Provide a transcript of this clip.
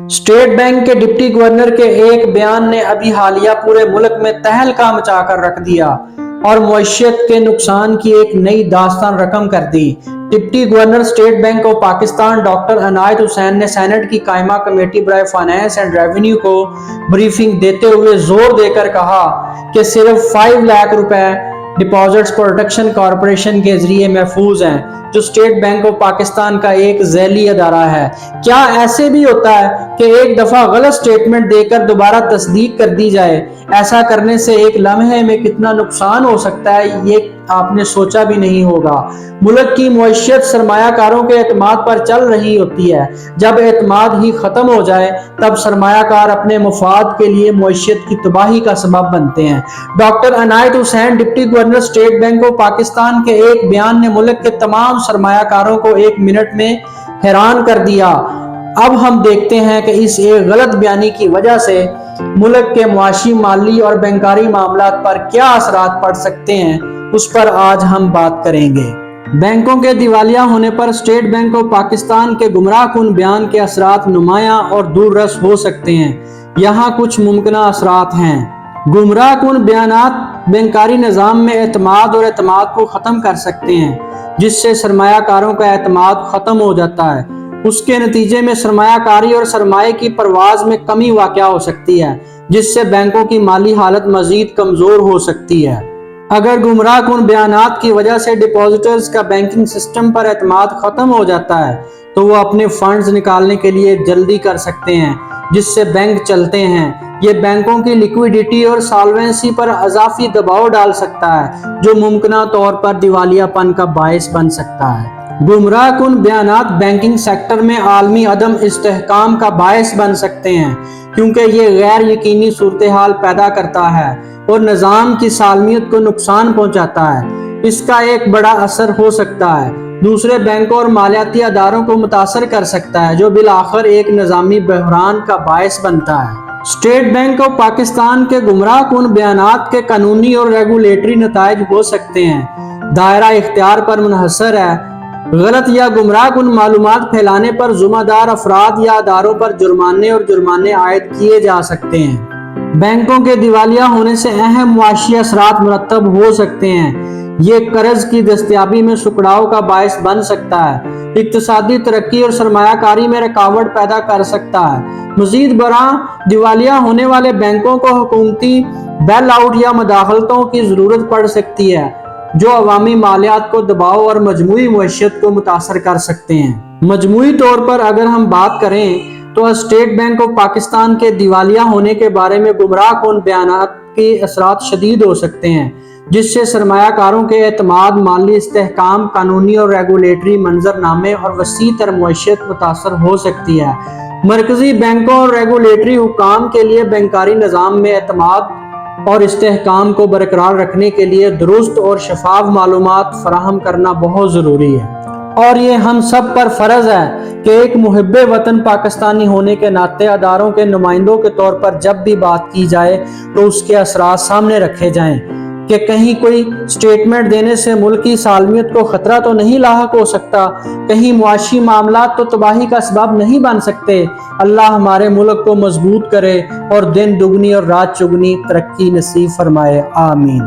State bank के deputy governor के एक बयान ने अभी हालिया पूरे मुल्क में तहलका मचा कर रख दिया और मईशत के नुकसान की एक नई दास्तान रकम कर दी। Deputy governor state bank of Pakistan doctor Inayat Hussain ने सेनेट की कायमा कमेटी बराए फाइनेंस एंड रेवेन्यू को ब्रीफिंग देते हुए जोर देकर कहा कि सिर्फ 5 लाख रुपए डिपॉजिट्स प्रोटेक्शन कॉरपोरेशन के जरिए महफूज हैं, जो स्टेट बैंक ऑफ पाकिस्तान का एक झैली अदारा है। क्या ऐसे भी होता है कि एक दफा गलत स्टेटमेंट देकर दोबारा तस्दीक कर दी जाए? ऐसा करने से एक लम्हे में कितना नुकसान हो सकता है, ये आपने सोचा भी नहीं होगा। मुल्क की मईशत सरमायाकारों के एतमाद पर चल रही होती है। जब एतमाद ही खत्म हो जाए तब सरमायाकार अपने मुफाद के लिए मईशत की तबाही का सबब बनते हैं। Doctor Inayat Hussain deputy governor state bank of Pakistan के एक बयान ने मुल्क के तमाम सरमायाकारों को 1 मिनट में हैरान कर दिया। अब हम देखते हैं कि इस एक गलत बयानी की वजह से मुल्क के मुआशी, माली और बैंकारी मामलात पर क्या असरात पड़ सकते हैं, उस पर आज हम बात करेंगे। बैंकों के दिवालिया होने पर स्टेट बैंक ऑफ पाकिस्तान के गुमराहकुन बयान के असरात नुमायां और दूररस हो सकते हैं। यहाँ कुछ मुमकिन असरात हैं। गुमराहकुन बयानात बैंकारी निज़ाम में एतमाद और एतमाद को ख़त्म कर सकते हैं, जिससे सरमायाकारों का एतमाद ख़त्म हो जाता है। उसके नतीजे में सरमायाकारी और सरमाए की परवाज में कमी वाक़या हो सकती है, जिससे बैंकों की माली हालत मज़ीद कमज़ोर हो सकती है। अगर गुमराहकुन बयानात की वजह से डिपॉजिटर्स का बैंकिंग सिस्टम पर एतमाद ख़त्म हो जाता है तो वो अपने फंड्स निकालने के लिए जल्दी कर सकते हैं, जिससे बैंक चलते हैं। ये बैंकों की लिक्विडिटी और सॉल्वेंसी पर इजाफी दबाव डाल सकता है, जो मुमकिन तौर पर दिवालियापन का बायस बन सकता है। गुमराहकुन बयानात बैंकिंग सेक्टर में आलमी अदम इस्तेहकाम का बायस बन सकते हैं, क्योंकि ये गैर यकीनी सूरत हाल पैदा करता है और निज़ाम की सालमियत को नुकसान पहुंचाता है। इसका एक बड़ा असर हो सकता है दूसरे बैंकों और मालियाती अदारों को मुतासर कर सकता है, जो बिलाखिर एक निज़ामी बहरान का बायस बनता है। स्टेट बैंक ऑफ पाकिस्तान के गुमराहकुन बयानात के कानूनी और रेगुलेटरी नताइज हो सकते हैं। दायरा इख्तियार पर मुनहसर है। गलत या गुमराहकुन मालूमात फैलाने पर जुम्मेदार अफराद या अदारों पर जुर्माने आयद किए जा सकते हैं। बैंकों के दिवालिया होने से अहम मुआशी असरात मुरतब हो सकते हैं। ये कर्ज की दस्तयाबी में सुकड़ाव का बायस बन सकता है, इक्तिसादी तरक्की और सरमायाकारी में रुकावट पैदा कर सकता है। मजीद बरआं दिवालिया होने वाले बैंकों को हुकूमती बेल आउट या मदाखलतों की जरूरत पड़ सकती है, जो अवामी मालियात को दबाव और मजमूई मईशत को मुतासर कर सकते हैं। मजमूई तौर पर अगर हम बात करें तो स्टेट बैंक ऑफ पाकिस्तान के दिवालिया होने के बारे में गुमराहकुन बयानात के असरात शदीद हो सकते हैं, जिससे सरमायाकारों के एतमाद, माली इस्तेहकाम, कानूनी और रेगुलेटरी मंजरनामे और वसी तर मईशत मुतासर हो सकती है। मरकजी बैंकों और रेगुलेटरी हुकाम के लिए बैंकारी निज़ाम में एतमाद और इस्तेहकाम को बरकरार रखने के लिए दुरुस्त और शफाफ मालूमात फराहम करना बहुत ज़रूरी है। और ये हम सब पर फ़र्ज है कि एक मुहिब्बे वतन पाकिस्तानी होने के नाते अदारों के नुमाइंदों के तौर पर जब भी बात की जाए तो उसके असरात सामने रखे जाएं कि कहीं कोई स्टेटमेंट देने से मुल्क की सालमियत को खतरा तो नहीं लाहक हो सकता, कहीं मुआशी मामलात तो तबाही का सबब नहीं बन सकते। अल्लाह हमारे मुल्क को मजबूत करे और दिन दुगनी और रात चुगनी तरक्की नसीब फरमाए। आमीन।